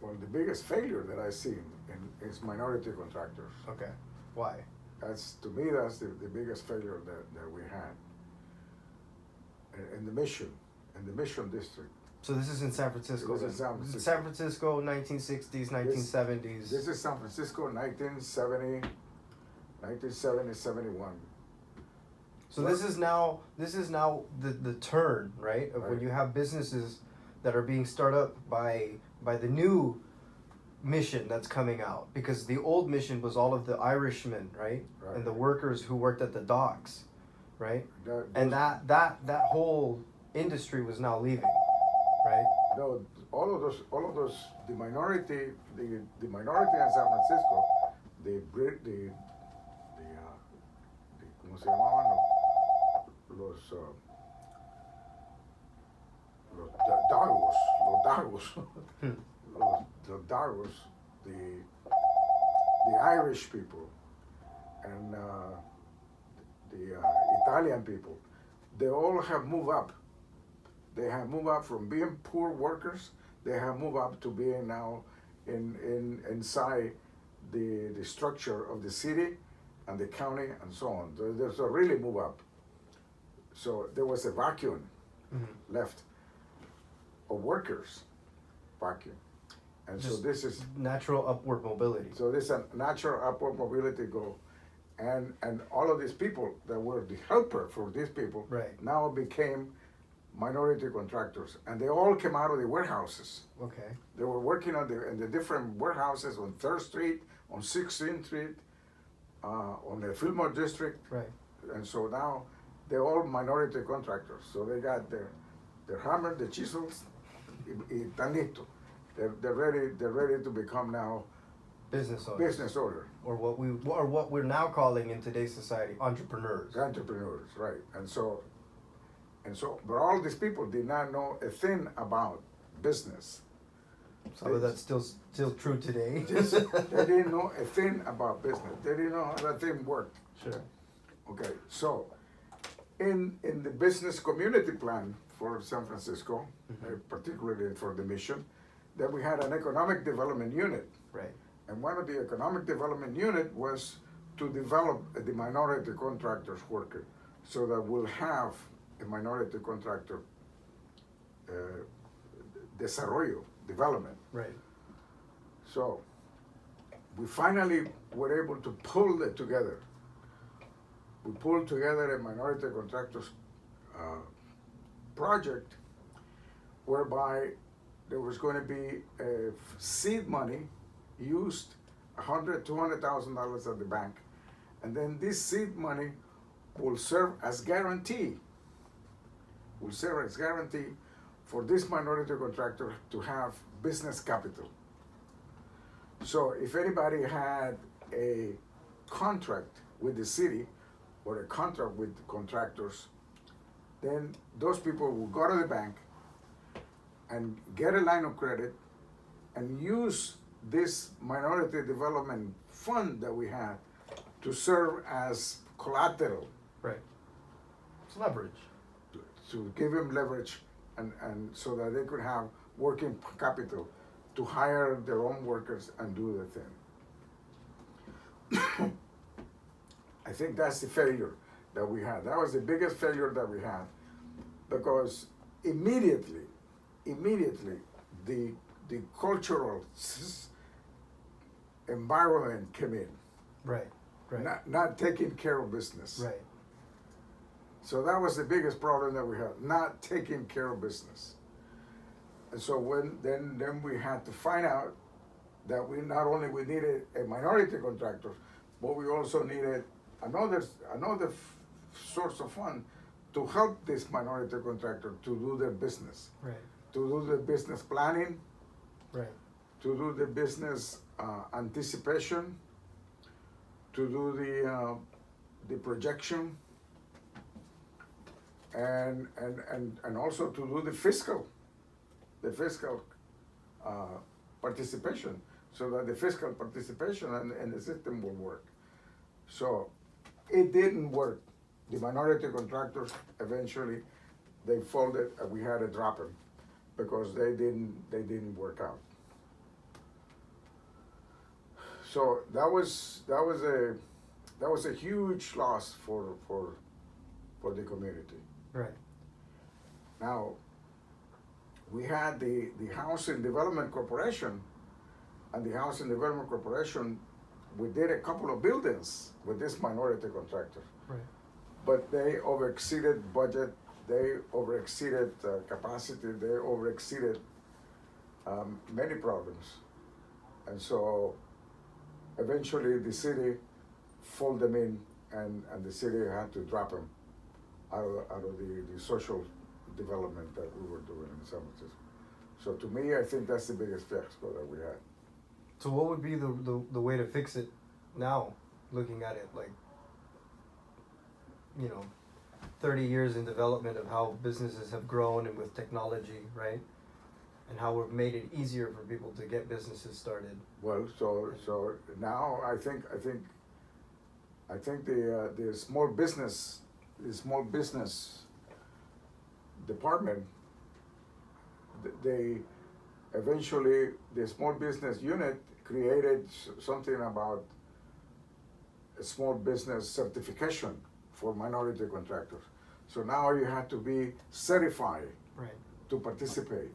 Well, the biggest failure that I see is minority contractors. Okay. Why? To me, that's the biggest failure that we had in the mission district. So this is in San Francisco. This is San Francisco. San Francisco, 1960s, 1970s. This is San Francisco, 1970, 71. So this is now the turn, right? Of when you have businesses that are being started up by the new mission that's coming out, because the old mission was all of the Irishmen, right? And the workers who worked at the docks, right? That whole industry was now leaving, right? No, all of those, the minority in San Francisco, ¿cómo se llamaban? Los Dagos, the Irish people, and the Italian people, they all have moved up. They have moved up from being poor workers. They have moved up to being now inside the structure of the city and the county and so on. There's a really move up. So there was a vacuum left of workers, vacuum. And just so this is natural upward mobility. So this is a natural upward mobility goal. And all of these people that were the helper for these people now became minority contractors. And they all came out of the warehouses. Okay. They were working in the different warehouses on 3rd Street, on 16th Street, on the Fillmore District. Right. And so now they're all minority contractors. So they got their hammer, the chisels, y tan listo. They're ready to become now business owners. Or what we're now calling in today's society entrepreneurs. Entrepreneurs, right. And so but all these people did not know a thing about business. Some of that's still true today. They didn't know a thing about business. They didn't know how that thing worked. Sure. Okay, so in the business community plan for San Francisco, particularly for the mission, that we had an economic development unit. Right. And one of the economic development unit was to develop the minority contractors worker, so that we'll have a minority contractor desarrollo, development. Right. So we finally were able to pull it together. We pulled together a minority contractors project whereby there was going to be seed money used, $200,000 at the bank, and then this seed money will serve as guarantee. Will serve as guarantee for this minority contractor to have business capital. So if anybody had a contract with the city or a contract with contractors, then those people will go to the bank and get a line of credit and use this minority development fund that we had to serve as collateral. Right. It's leverage. To give them leverage and so that they could have working capital to hire their own workers and do the thing. I think that's the failure that we had. That was the biggest failure that we had, because immediately the cultural environment came in. Right. Not taking care of business. Right. So that was the biggest problem that we had, not taking care of business. And so then we had to find out that we not only needed a minority contractor, but we also needed another source of fund to help this minority contractor to do their business. Right. To do the business planning. Right. To do the business anticipation. To do the projection. And also to do the fiscal participation, so that the fiscal participation and the system will work. So it didn't work. The minority contractors eventually they folded, and we had to drop them because they didn't work out. so that was a huge loss for the community. Right. Now, we had the Housing Development Corporation, and the Housing Development Corporation, we did a couple of buildings with this minority contractor. Right. But they overexceeded budget, they overexceeded capacity, they overexceeded many problems. And so eventually the city folded them in, and the city had to drop them out of the social development that we were doing in San Francisco. So to me, I think that's the biggest fiasco that we had. So what would be the way to fix it now, looking at it like, 30 years in development of how businesses have grown and with technology, right? And how we've made it easier for people to get businesses started. Well, so now I think the small business department, they eventually, the small business unit created something about a small business certification for minority contractors. So now you have to be certified Right. to participate.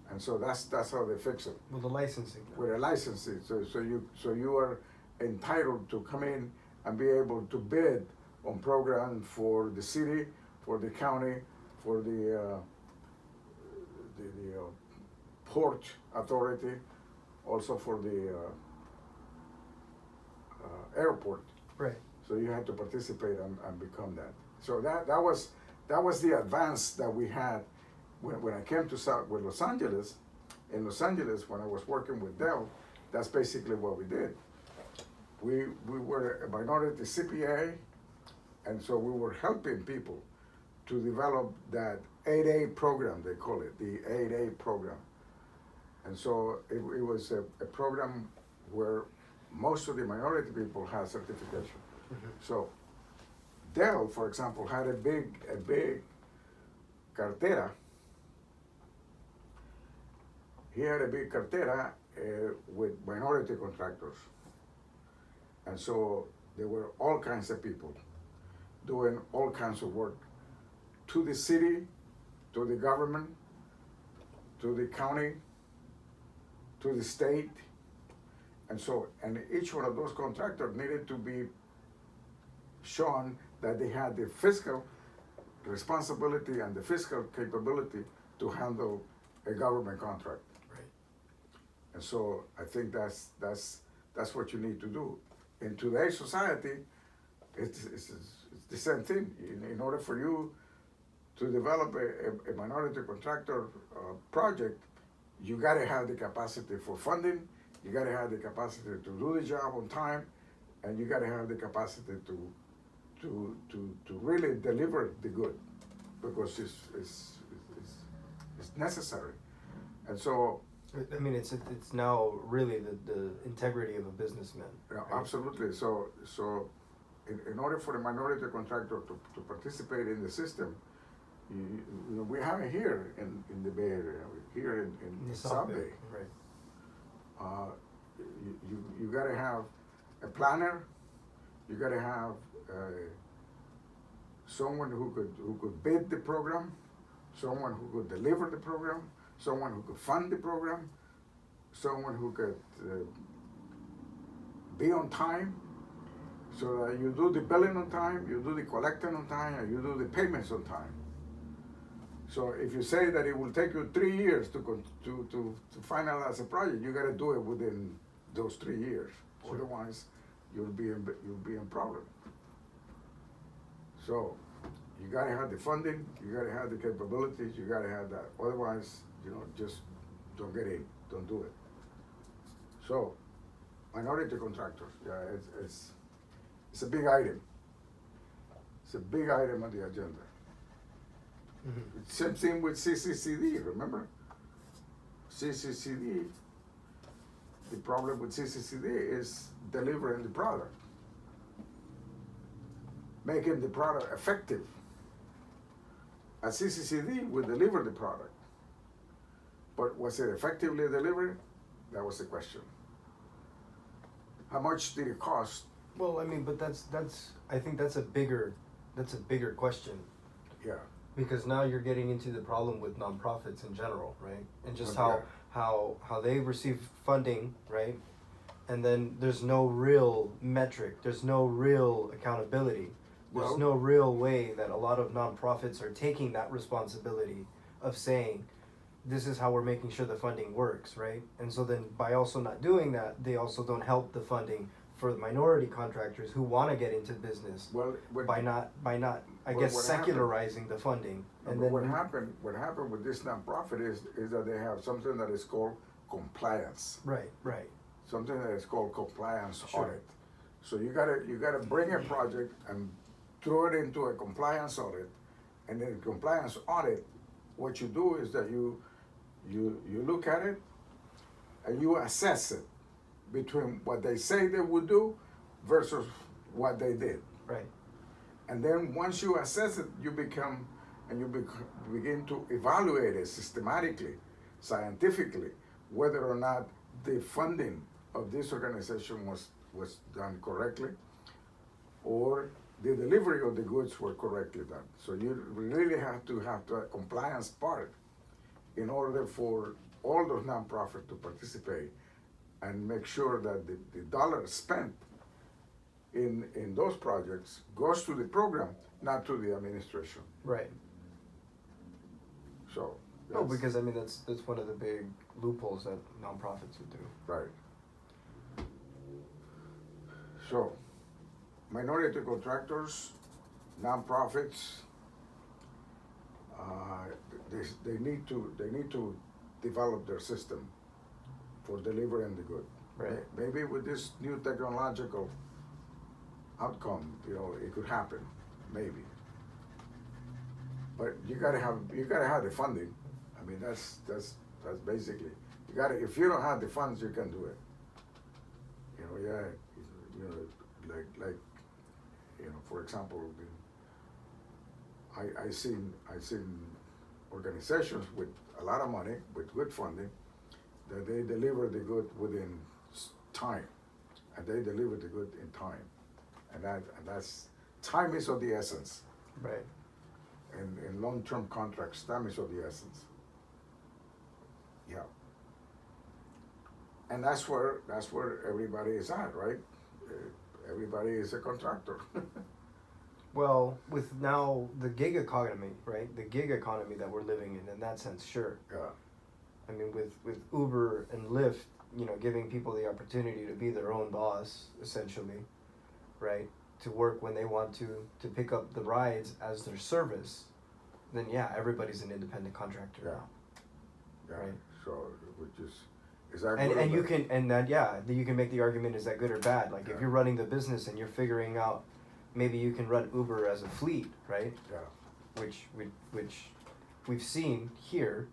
And so that's how they fix it. With the licensing. With a licensing, so you are entitled to come in and be able to bid on programs for the city, for the county, for the port authority, also for the airport. Right. So you had to participate and become that. So that was the advance that we had when I came to with Los Angeles. In Los Angeles, when I was working with Dell, that's basically what we did. We were a minority CPA, and so we were helping people to develop that 8A program, they call it, the 8A program. And so it was a program where most of the minority people had certification. Mm-hmm. So Dell, for example, had a big cartera. He had a big cartera with minority contractors. And so there were all kinds of people doing all kinds of work to the city, to the government, to the county, to the state. And each one of those contractors needed to be shown that they had the fiscal responsibility and the fiscal capability to handle a government contract. Right. And so I think that's what you need to do. In today's society, it's the same thing. In order for you to develop a minority contractor project, you got to have the capacity for funding, you got to have the capacity to do the job on time, and you got to have the capacity to really deliver the good, because it's necessary. And so, I mean, it's now really the integrity of a businessman. right? Right? Absolutely. So in order for the minority contractor to participate in the system, we have it here in the Bay Area, here in The South Bay. Right. You got to have a planner. You got to have someone who could bid the program, someone who could deliver the program, someone who could fund the program, someone who could be on time, so that you do the billing on time, you do the collecting on time, and you do the payments on time. So if you say that it will take you 3 years to finalize a project, you got to do it within those 3 years. Sure. Otherwise, you'll be in problem. So you got to have the funding, you got to have the capabilities, you got to have that. Otherwise, just don't get in, don't do it. So minority contractors, yeah, it's a big item. It's a big item on the agenda. Mm-hmm. Same thing with CCCD, remember? CCCD, the problem with CCCD is delivering the product, making the product effective. At CCCD, we delivered the product, but was it effectively delivered? That was the question. How much did it cost? Well, I mean, but that's I think that's a bigger question, Yeah. because now you're getting into the problem with nonprofits in general, right? And just Okay. how they receive funding, right? And then there's no real metric, there's no real accountability. There's Well- no real way that a lot of nonprofits are taking that responsibility of saying, this is how we're making sure the funding works, right? And so then by also not doing that, they also don't help the funding for the minority contractors who want to get into business Well, by not I Well, guess what happened- secularizing the funding. And And then what happened with this nonprofit is that they have something that is called compliance. right. Something that is called compliance Sure. audit. So you gotta bring a project and throw it into a compliance audit, and in compliance audit, what you do is that you look at it and you assess it between what they say they would do versus what they did. Right. And then once you assess it, you begin to evaluate it systematically, scientifically, whether or not the funding of this organization was done correctly, or the delivery of the goods were correctly done. So you really have to have the compliance part in order for all those nonprofits to participate and make sure that the dollar spent in those projects goes to the program, not to the administration. Right. So. No, that's- because I mean that's one of the big loopholes that nonprofits would do. Right. So, minority contractors, nonprofits, they need to develop their system for delivering the good. Right. Maybe with this new technological outcome, it could happen, maybe. But you gotta have the funding. I mean, that's basically, if you don't have the funds, you can do it. Like, for example, I seen organizations with a lot of money, with good funding, that they deliver the good within time, and they deliver the good in time, and that's time is of the essence. Right. And in long-term contracts, time is of the essence. Yeah. And that's where everybody is at, right? Everybody is a contractor. Well, with now the gig economy, right? The gig economy that we're living in that sense, sure. Yeah. I mean, with Uber and Lyft, giving people the opportunity to be their own boss, essentially, right? To work when they want to pick up the rides as their service, then yeah, everybody's an independent contractor Yeah. now. Yeah. Right. So, which is that And good or you bad? then you can make the argument, is that good or bad? Like Yeah. if you're running the business and you're figuring out, maybe you can run Uber as a fleet, right? Yeah. Which we've seen here,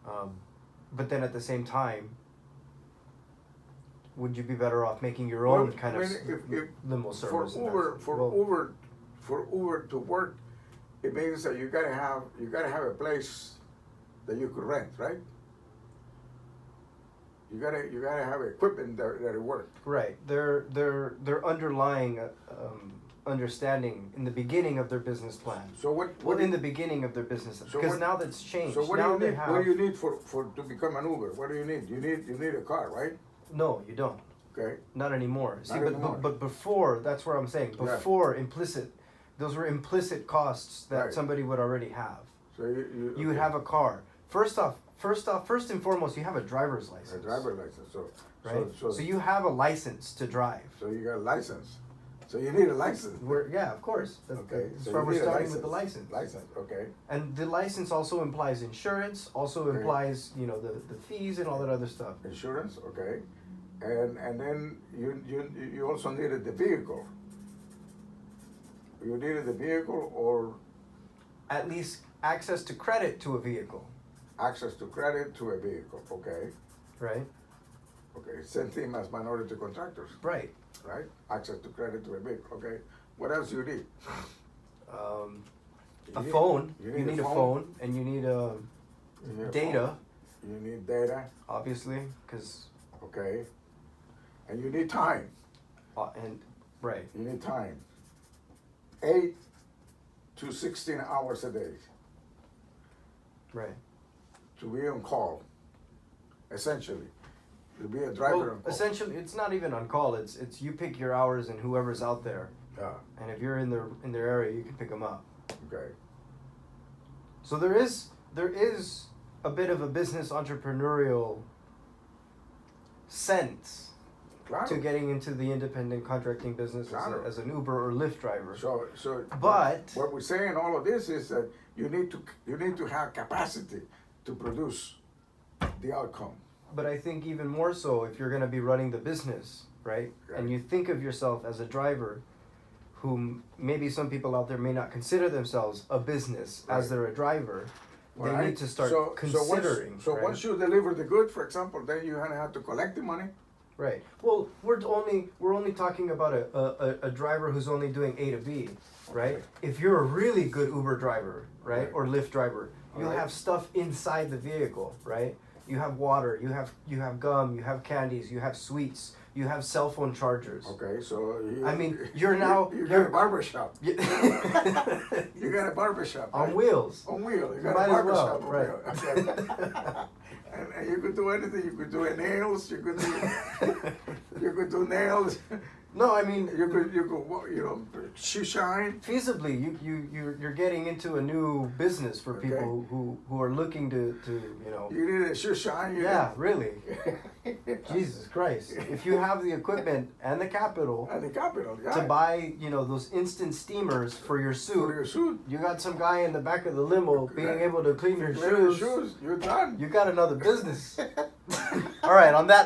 but then at the same time, would you be better off making your own Well, kind I of mean, if limo for service? and Uber, that's- for well, Uber to work, it means that you gotta have a place that you could rent, right? You gotta have equipment that it work. right, their underlying understanding in the beginning of their business plan. So what Well, do in you- the beginning of their business, So because what- now that's changed. So what now do you they need? have. What do you need for to become an Uber? What do you need? You need a car, right? No, you don't. Okay. Not anymore. See, Not but, anymore. but before, that's what I'm saying. Yeah. Before, those were implicit costs that Right. somebody would already have. So You would have a car. First and foremost, you have a driver's license. a driver license. So right? So You have a license to drive. so you got a license. So you need a license. Yeah, of course. Okay. That's So why you we're need a starting with the license. License. Okay. And the license also implies insurance, also Okay. implies, the fees and all that other stuff. Insurance. Okay. And then you also needed the vehicle. You needed the vehicle or At least access to credit to a vehicle, access to credit to a vehicle. Okay. right? Okay. Same thing as minority contractors, Right. right? Access to credit to a vehicle. Okay. What else you need? A You phone. You You need, need a phone, and you need You need a data, phone. You need data. obviously, because Okay. And you need time. And right. You need time. 8 to 16 hours a day Right. to be on call, essentially. To be a driver Well, on call. essentially, it's not even on call. It's you pick your hours and whoever's out there, Yeah, and if you're in their area, you can pick them up. okay. So there is a bit of a business entrepreneurial sense Claro. to getting into the independent contracting business Claro. as an Uber or Lyft driver. So, But- what we're saying all of this is that you need to have capacity to produce the outcome. But I think even more so if you're going to be running the business, right? Right. And you think of yourself as a driver, whom maybe some people out there may not consider themselves a business as Right. they're a driver. They Right? need to start So considering. So right? once you deliver the good, for example, then you're gonna have to collect the money. Right. Well, we're only talking about a driver who's only doing A to B, right? If you're a really good Uber driver, right, Right. or Lyft driver, you'll Alright. have stuff inside the vehicle, right? You have water, you have gum, you have candies, you have sweets, you have cell phone chargers. Okay, so I mean, you're now- you got you're- a barbershop. You You got a barbershop on right? wheels. On wheel. You You got might a as well, barbershop. on right. wheel. Okay. And you could do anything. You could do nails. You could do nails. No, I mean, shoe shine. feasibly, you're getting into a new business for Okay. people who are looking to You need a shoe shine. Yeah, really. Jesus Christ. If you have the equipment and the capital And the capital. Yeah. to buy, those instant steamers for your For your suit, suit. you got some guy in the back of the limo being able to clean your Clean your shoes. shoes. You're done. You got another business. All right, on that